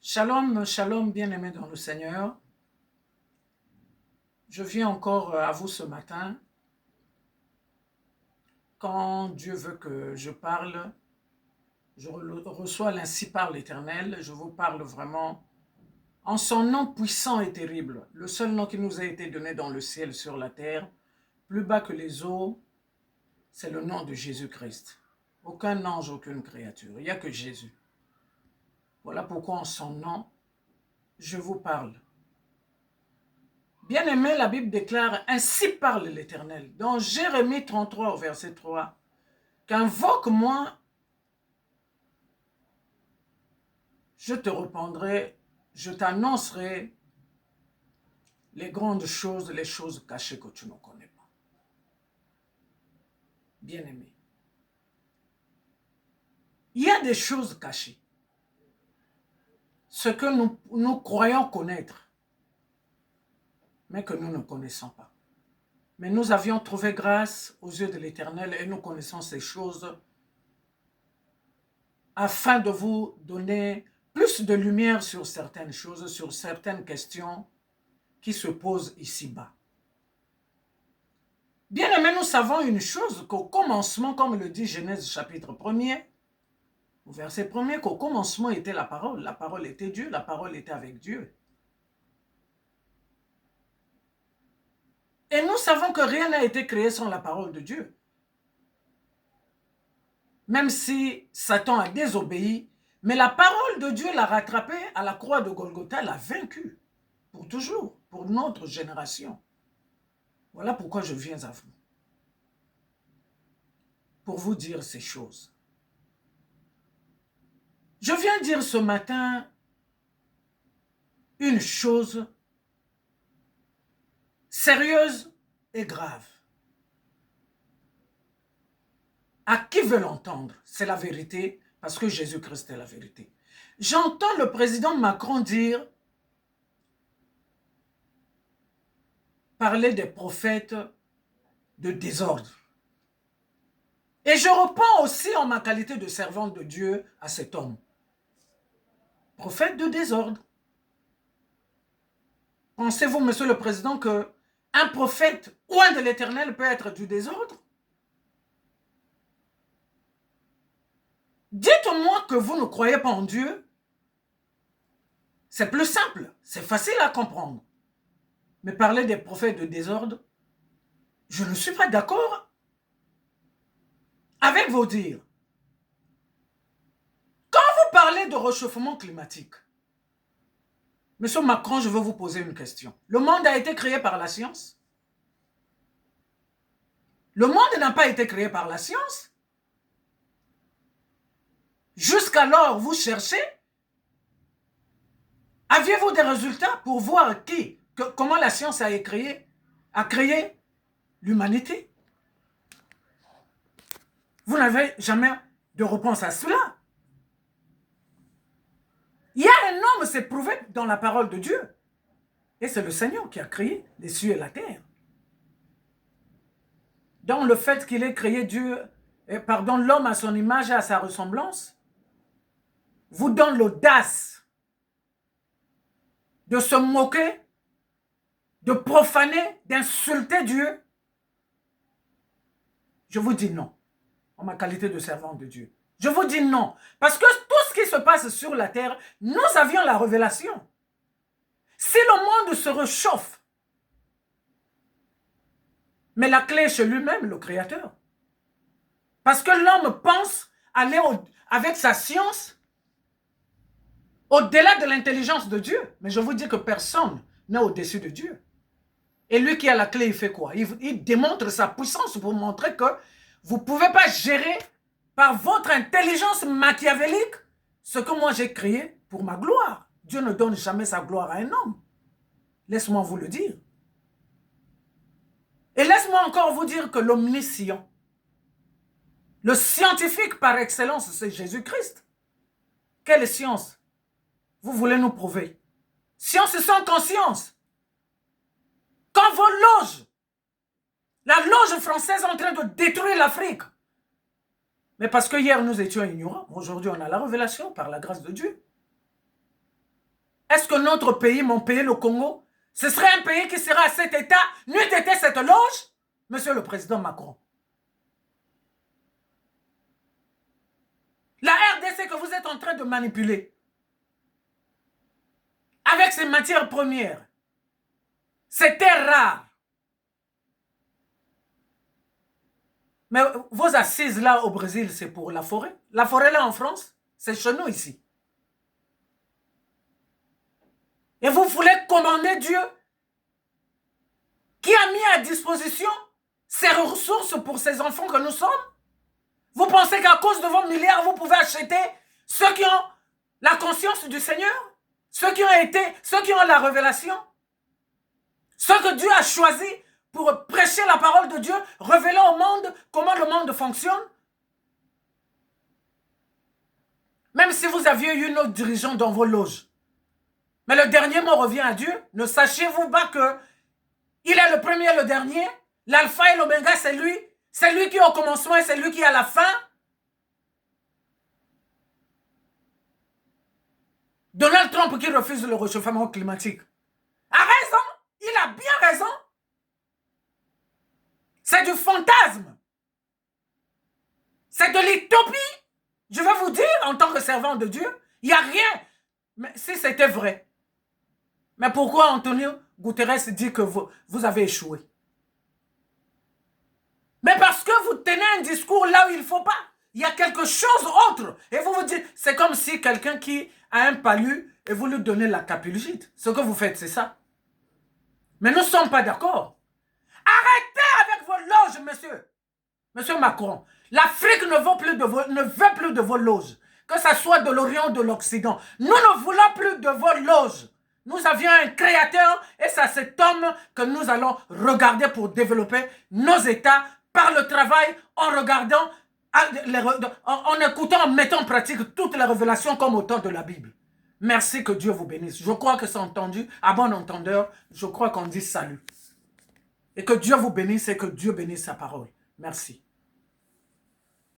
Shalom, shalom, bien-aimés dans le Seigneur. Je viens encore à vous ce matin. Quand Dieu veut que je parle, je reçois l'ainsi par l'Éternel. Je vous parle vraiment en son nom puissant et terrible, le seul nom qui nous a été donné dans le ciel, sur la terre, plus bas que les eaux, c'est le nom de Jésus-Christ. Aucun ange, aucune créature, il n'y a que Jésus. Voilà pourquoi en son nom, je vous parle. Bien-aimé, la Bible déclare « Ainsi parle l'Éternel » dans Jérémie 33 au verset 3. « Qu'invoque-moi, je te répondrai, je t'annoncerai les grandes choses, les choses cachées que tu ne connais pas. » Bien-aimé, il y a des choses cachées, ce que nous croyons connaître, mais que nous ne connaissons pas. Mais nous avions trouvé grâce aux yeux de l'Éternel et nous connaissons ces choses afin de vous donner plus de lumière sur certaines choses, sur certaines questions qui se posent ici-bas. Bien-aimés, nous savons une chose, qu'au commencement, comme le dit Genèse chapitre 1er, au verset 1er, qu'au commencement était la parole était Dieu, la parole était avec Dieu. Et nous savons que rien n'a été créé sans la parole de Dieu. Même si Satan a désobéi, mais la parole de Dieu l'a rattrapé à la croix de Golgotha, l'a vaincu pour toujours, pour notre génération. Voilà pourquoi je viens à vous, pour vous dire ces choses. Je viens dire ce matin une chose sérieuse et grave. À qui veut l'entendre? C'est la vérité, parce que Jésus-Christ est la vérité. J'entends le président Macron parler des prophètes de désordre. Et je réponds aussi en ma qualité de servante de Dieu à cet homme. Prophète de désordre. Pensez-vous, monsieur le président, qu'un prophète loin de l'Éternel peut être du désordre? Dites-moi que vous ne croyez pas en Dieu. C'est plus simple, c'est facile à comprendre. Mais parler des prophètes de désordre, je ne suis pas d'accord avec vos dires. Quand vous parlez de réchauffement climatique, monsieur Macron, je veux vous poser une question. Le monde a été créé par la science? Le monde n'a pas été créé par la science. Jusqu'alors, vous cherchez. Aviez-vous des résultats pour voir comment la science a créé l'humanité? Vous n'avez jamais de réponse à cela. Il y a un homme, c'est prouvé dans la parole de Dieu. Et c'est le Seigneur qui a créé les cieux et la terre. Dans le fait qu'il ait créé l'homme à son image et à sa ressemblance, vous donne l'audace de se moquer, de profaner, d'insulter Dieu. Je vous dis non, en ma qualité de servant de Dieu. Je vous dis non, parce que tout ce qui se passe sur la terre, nous avions la révélation. Si le monde se réchauffe, mais la clé est chez lui-même, le Créateur. Parce que l'homme pense aller avec sa science au-delà de l'intelligence de Dieu. Mais je vous dis que personne n'est au-dessus de Dieu. Et lui qui a la clé, il fait quoi? Il démontre sa puissance pour montrer que vous ne pouvez pas gérer par votre intelligence machiavélique ce que moi j'ai créé pour ma gloire. Dieu ne donne jamais sa gloire à un homme. Laisse-moi vous le dire. Et laisse-moi encore vous dire que l'omniscient, le scientifique par excellence, c'est Jésus-Christ. Quelle science vous voulez nous prouver? Science sans conscience. Quand vos loges, la loge française est en train de détruire l'Afrique. Mais parce que hier nous étions ignorants, aujourd'hui on a la révélation par la grâce de Dieu. Est-ce que notre pays, mon pays, le Congo, ce serait un pays qui serait à cet état, n'eût été cette loge, Monsieur le Président Macron? La RDC que vous êtes en train de manipuler, avec ses matières premières, ces terres rares. Mais vos assises là au Brésil, c'est pour la forêt. La forêt là en France, c'est chez nous ici. Et vous voulez commander Dieu qui a mis à disposition ces ressources pour ces enfants que nous sommes? Vous pensez qu'à cause de vos milliards, vous pouvez acheter ceux qui ont la conscience du Seigneur? Ceux qui ont la révélation? Ceux que Dieu a choisis pour prêcher la parole de Dieu, révéler au monde comment le monde fonctionne? Même si vous aviez eu nos dirigeants dans vos loges. Mais le dernier mot revient à Dieu. Ne sachez-vous pas que il est le premier et le dernier? L'alpha et l'oméga, c'est lui. C'est lui qui est au commencement et c'est lui qui est à la fin. Donald Trump qui refuse le réchauffement climatique a raison. Il a bien raison. C'est du fantasme. C'est de l'utopie. Je vais vous dire, en tant que servant de Dieu, il n'y a rien. Mais si c'était vrai. Mais pourquoi Antonio Guterres dit que vous avez échoué? Mais parce que vous tenez un discours là où il ne faut pas. Il y a quelque chose d'autre. Et vous vous dites, c'est comme si quelqu'un qui a un palu et vous lui donnez la capulgite. Ce que vous faites, c'est ça. Mais nous ne sommes pas d'accord. Arrêtez avec vos loges, monsieur. Monsieur Macron. L'Afrique ne veut plus de vos loges. Que ce soit de l'Orient ou de l'Occident. Nous ne voulons plus de vos loges. Nous avions un créateur et c'est cet homme que nous allons regarder pour développer nos États par le travail, en regardant, en écoutant, en mettant en pratique toutes les révélations comme au temps de la Bible. Merci, que Dieu vous bénisse. Je crois que c'est entendu. À bon entendeur, je crois qu'on dit salut. Et que Dieu vous bénisse et que Dieu bénisse sa parole. Merci.